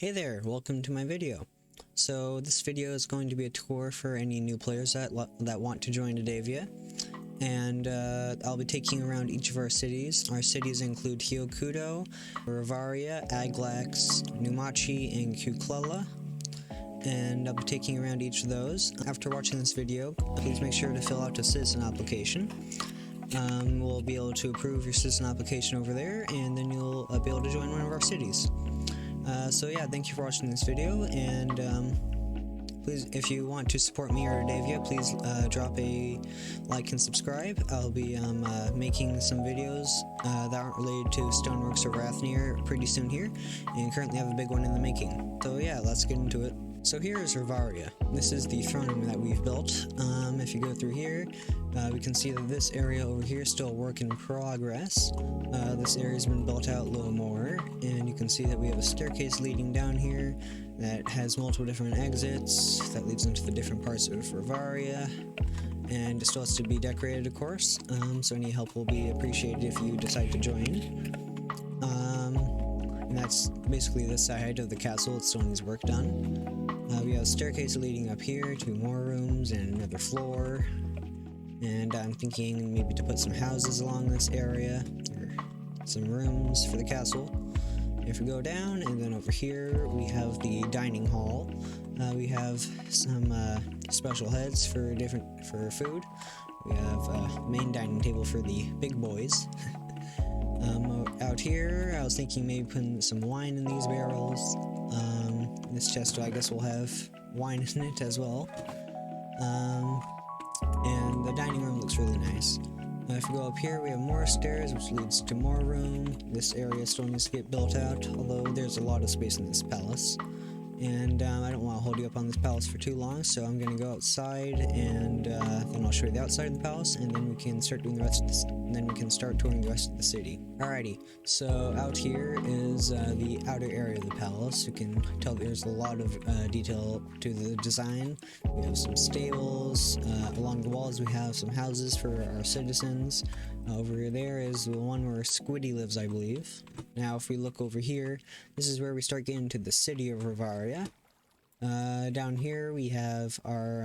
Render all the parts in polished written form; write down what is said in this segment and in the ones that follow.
Hey there, welcome to my video. So this video is going to be a tour for any new players that want to join Adavia, and I'll be taking around each of our cities. Our cities include Hyokudo, Ravaria, Aglex, Numachi, and Kuklala, and I'll be taking around each of those. After watching this video, please make sure to fill out a citizen application. We'll be able to approve your citizen application over there, and then you'll be able to join one of our cities. So yeah, thank you for watching this video, and please, if you want to support me or Adavia, please drop a like and subscribe. I'll be making some videos that aren't related to Stoneworks or Rathnir pretty soon here, and currently have a big one in the making. So yeah, let's get into it. So here is Ravaria. This is the throne room that we've built. If you go through here, we can see that this area over here is still a work in progress. This area's been built out a little more, and you can see that we have a staircase leading down here that has multiple different exits that leads into the different parts of Ravaria, and it still has to be decorated, of course, so any help will be appreciated if you decide to join. And that's basically the side of the castle. It still needs work done. We have a staircase leading up here to more rooms and another floor, and I'm thinking maybe to put some houses along this area, or some rooms for the castle. If we go down, and then over here we have the dining hall. We have some special heads for food. We have a main dining table for the big boys. Out here, I was thinking maybe putting some wine in these barrels. This chest, I guess, will have wine in it as well. And the dining room looks really nice. If we go up here, we have more stairs, which leads to more room. This area still needs to get built out, although there's a lot of space in this palace. And I don't want to hold you up on this palace for too long, so I'm going to go outside, and then I'll show you the outside of the palace, and then we can start doing the rest of this. Then we can start touring the rest of the city. Alrighty, so out here is the outer area of the palace. You can tell there's a lot of detail to the design. We have some stables. Along the walls we have some houses for our citizens. Over there is the one where Squiddy lives, I believe. Now if we look over here, this is where we start getting to the city of Ravaria. Down here we have our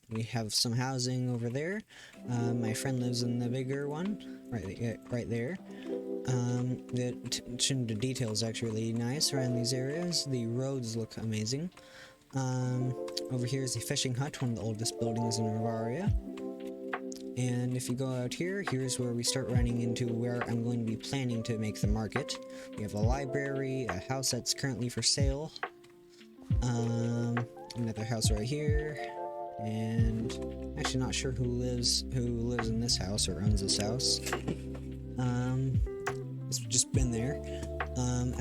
we have some housing over there. My friend lives in the bigger one, right there. The attention to detail is actually really nice around these areas. The roads look amazing. Over here is the fishing hut, one of the oldest buildings in Ravaria. And if you go out here, here's where we start running into where I'm going to be planning to make the market. We have a library, a house that's currently for sale, another house right here, and I'm actually not sure who lives in this house or owns this house. It's just been there.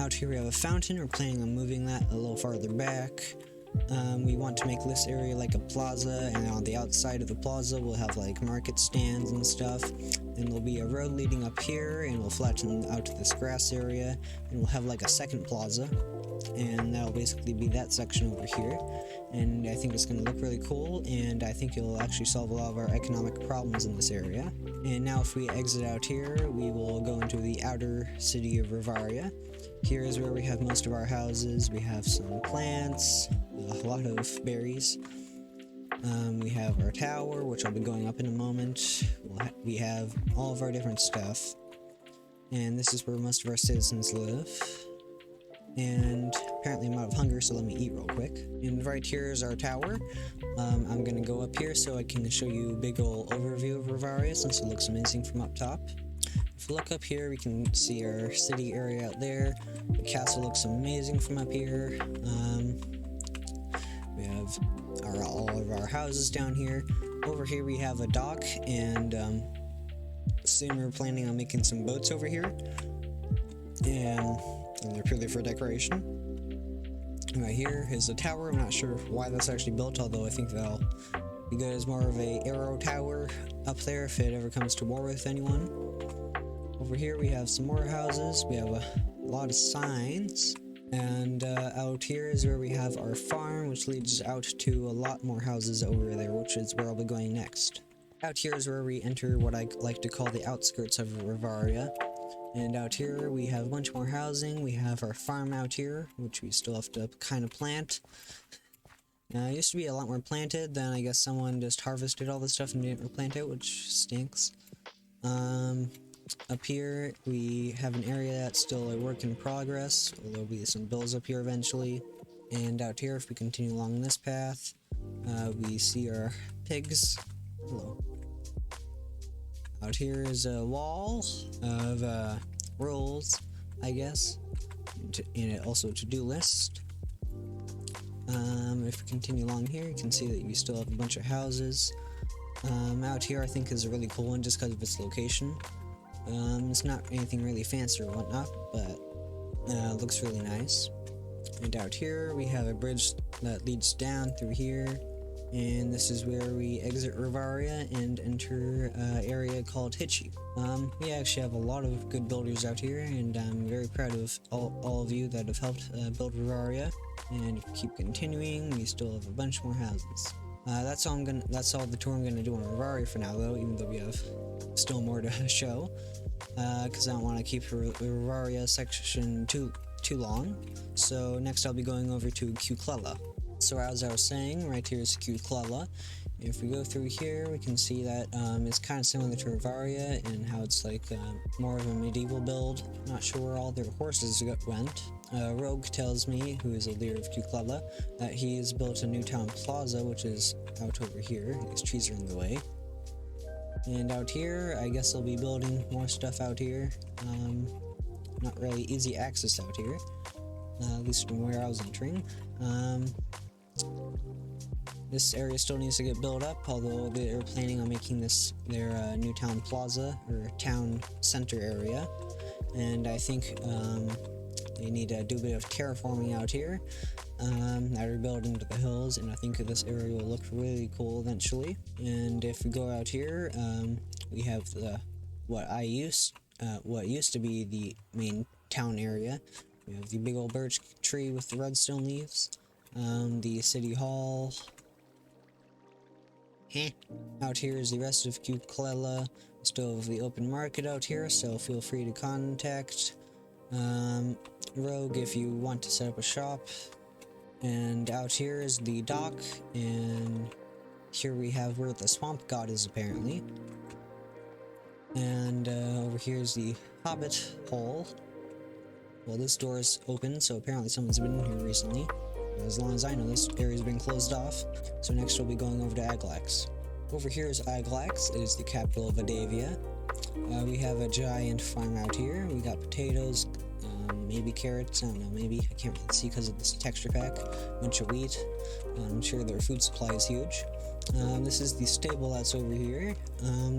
Out here we have a fountain. We're planning on moving that a little farther back. We want to make this area like a plaza, and on the outside of the plaza we'll have like market stands and stuff, and there'll be a road leading up here, and we'll flatten out to this grass area, and we'll have like a second plaza, and that'll basically be that section over here. And I think it's going to look really cool, and I think it'll actually solve a lot of our economic problems in this area. And now if we exit out here, we will go into the outer city of Ravaria. Here is where we have most of our houses. We have some plants, a lot of berries. We have our tower, which I'll be going up in a moment. We have all of our different stuff. And this is where most of our citizens live. And apparently I'm out of hunger, so let me eat real quick. And right here is our tower. I'm gonna go up here so I can show you a big ol' overview of Ravaria, since it looks amazing from up top. If we look up here, we can see our city area out there. The castle looks amazing from up here. We have all of our houses down here. Over here we have a dock, and soon we're planning on making some boats over here. And they're purely for decoration. Right here is a tower. I'm not sure why that's actually built, although I think that'll be good as more of a arrow tower up there if it ever comes to war with anyone. Over here we have some more houses. We have a lot of signs. And out here is where we have our farm, which leads out to a lot more houses over there, which is where I'll be going next. Out here is where we enter what I like to call the outskirts of Ravaria. And out here we have a bunch more housing. We have our farm out here, which we still have to kind of plant. It used to be a lot more planted, then I guess someone just harvested all this stuff and didn't replant it, which stinks. Up here we have an area that's still a work in progress. There'll be some bills up here eventually. And out here, if we continue along this path, we see our pigs. Hello. Out here is a wall of rules, I guess, and also a to-do list. If we continue along here, you can see that we still have a bunch of houses. Out here I think is a really cool one just because of its location. It's not anything really fancy or whatnot, but it looks really nice. And out here we have a bridge that leads down through here, and this is where we exit Rivaria and enter an area called Hitchy. We actually have a lot of good builders out here, and I'm very proud of all of you that have helped build Rivaria. And if we keep continuing, we still have a bunch more houses. That's all the tour I'm gonna do on Rivaria for now, though, even though we have still more to show. Because I don't want to keep Rivaria section too long. So next I'll be going over to Cuclella. So as I was saying, right here is Cuclella. If we go through here, we can see that it's kind of similar to Rivaria in how it's like more of a medieval build. Not sure where all their horses went. Rogue tells me, who is a leader of Cuclella, that he has built a new town plaza, which is out over here. These trees are in the way. And out here, I guess they'll be building more stuff out here. Not really easy access out here, at least from where I was entering. This area still needs to get built up, although they're planning on making this their new town plaza, or town center area. And I think they need to do a bit of terraforming out here. That are built into the hills, and I think this area will look really cool eventually. And if we go out here, we have what used to be the main town area. We have the big old birch tree with the redstone leaves, the city hall. Out here is the rest of Cuclella. Still have the open market out here, so feel free to contact Rogue if you want to set up a shop. And out here is the dock, and here we have where the swamp god is apparently. And over here is the Hobbit Hall. Well, this door is open, so apparently someone's been in here recently. As long as I know, this area's been closed off. So next we'll be going over to Aglex. Over here is Aglex. It is the capital of Adavia. We have a giant farm out here. We got potatoes, maybe carrots, I don't know, maybe. I can't really see because of this texture pack. A bunch of wheat. I'm sure their food supply is huge. This is the stable that's over here.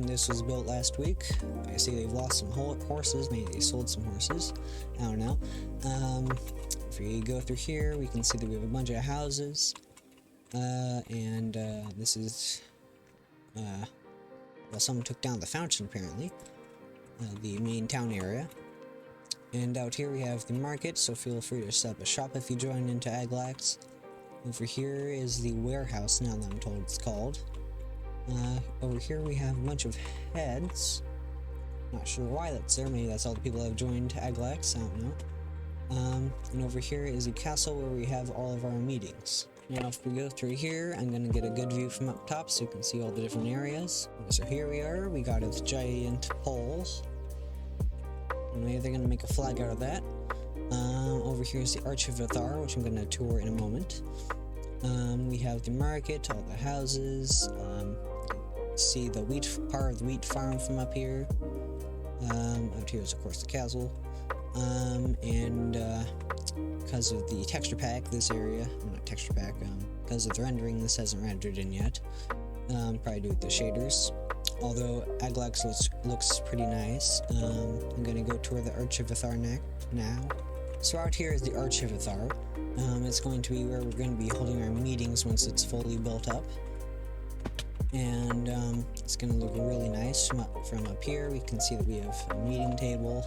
This was built last week. I see they've lost some horses. Maybe they sold some horses. I don't know. If we go through here, we can see that we have a bunch of houses. This is... well, someone took down the fountain, apparently. The main town area. And out here we have the market, so feel free to set up a shop if you join into Aglex. Over here is the warehouse, now that I'm told it's called. Over here we have a bunch of heads. Not sure why that's there, maybe that's all the people that have joined Aglex, I don't know. And over here is a castle where we have all of our meetings. Now if we go through here, I'm going to get a good view from up top so you can see all the different areas. So here we are, we got a giant pole. Maybe they're going to make a flag out of that. Over here is the Arch of Athar, which I'm going to tour in a moment. We have the market, all the houses. See the part of the wheat farm from up here. Out here is of course the castle. Because of the texture pack, this area, not texture pack, because of the rendering, this hasn't rendered in yet. Probably do with the shaders. Although Aglex looks pretty nice. I'm gonna go tour the Arch of Athar now. So out here is the Arch of Athar. It's going to be where we're going to be holding our meetings once it's fully built up. And it's going to look really nice from up here. We can see that we have a meeting table.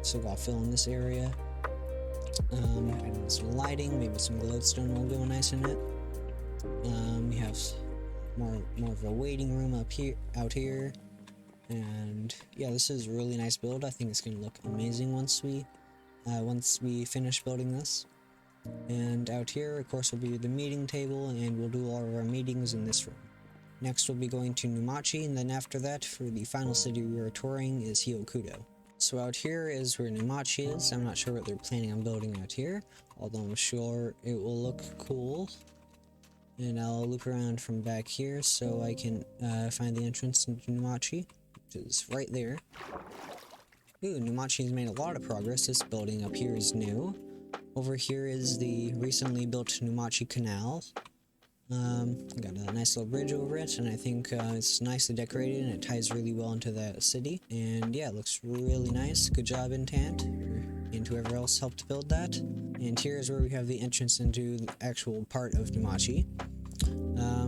So I'll fill in this area. Add some lighting, maybe some glowstone will go nice in it. We have more of a waiting room out here. And yeah, this is a really nice build. I think it's going to look amazing once we finish building this. And out here, of course, will be the meeting table, and we'll do all of our meetings in this room. Next, we'll be going to Numachi, and then after that, for the final city we are touring, is Hyokudo. So out here is where Numachi is. I'm not sure what they're planning on building out here, although I'm sure it will look cool. And I'll loop around from back here so I can find the entrance into Numachi, which is right there. Ooh, Numachi's made a lot of progress. This building up here is new. Over here is the recently built Numati Canal. Got a nice little bridge over it, and I think it's nicely decorated and it ties really well into the city. And yeah, it looks really nice. Good job, Intant, and whoever else helped build that. And here's where we have the entrance into the actual part of Numachi.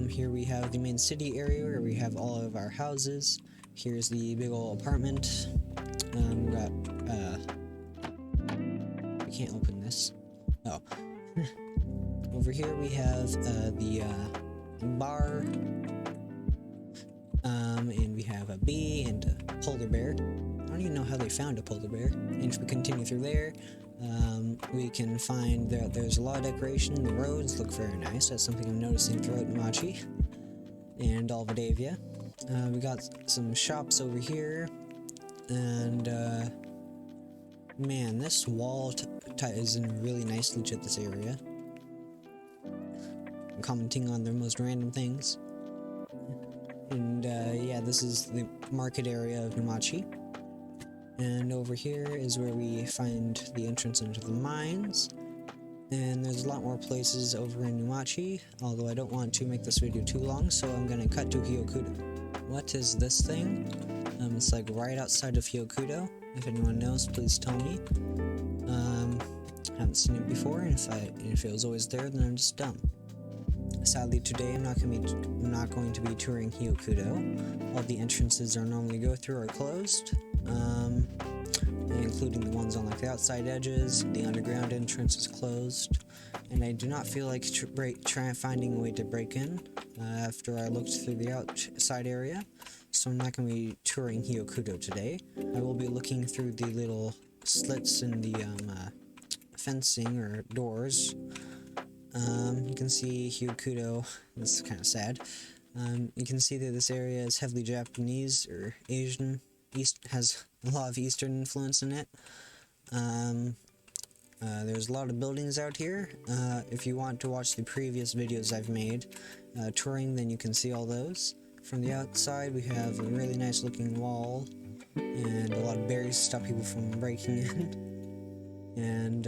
Here we have the main city area where we have all of our houses. Here's the big old apartment. We got, I can't open this. Oh. Over here we have the bar, and we have a bee and a polar bear. I don't even know how they found a polar bear. And if we continue through there, we can find that there's a lot of decoration. The roads look very nice. That's something I'm noticing throughout Numachi and all of Adavia. We got some shops over here, and man, this wall ties in really nicely to this area. I'm commenting on the most random things. And yeah, this is the market area of Numachi. And over here is where we find the entrance into the mines. And there's a lot more places over in Numachi, although I don't want to make this video too long, so I'm gonna cut to Hyokudo. What is this thing? It's like right outside of Hyokudo. If anyone knows, please tell me. Haven't seen it before, and if it was always there, then I'm just dumb. Sadly, today I'm not going to be touring Hyokudo. All the entrances I normally go through are closed, including the ones on like the outside edges. The underground entrance is closed, and I do not feel like finding a way to break in after I looked through the outside area. So I'm not going to be touring Hyokudo today. I will be looking through the little slits in the fencing or doors. You can see Hyokudo. This is kind of sad. You can see that this area is heavily Japanese or Asian. Has a lot of Eastern influence in it. There's a lot of buildings out here. If you want to watch the previous videos I've made touring, then you can see all those. From the outside, we have a really nice looking wall and a lot of barriers to stop people from breaking in. And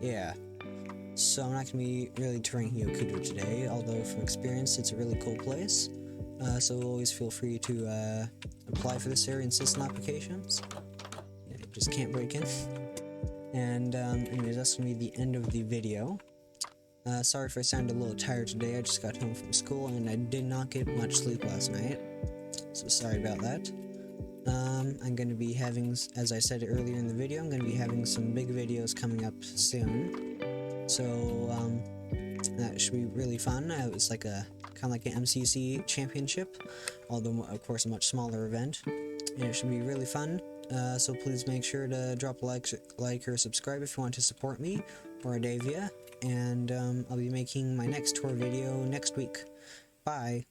yeah. So I'm not going to be really touring Hyokudo today, although from experience it's a really cool place. So always feel free to apply for this area in system applications. Yeah, you just can't break in. And anyways, that's going to be the end of the video. Sorry if I sound a little tired today. I just got home from school and I did not get much sleep last night. So sorry about that. I'm going to be having, as I said earlier in the video, I'm going to be having some big videos coming up soon. So, that should be really fun. It was like kind of like an MCC championship, although of course a much smaller event, and it should be really fun. So please make sure to drop a like or subscribe if you want to support me or Adavia, and I'll be making my next tour video next week. Bye!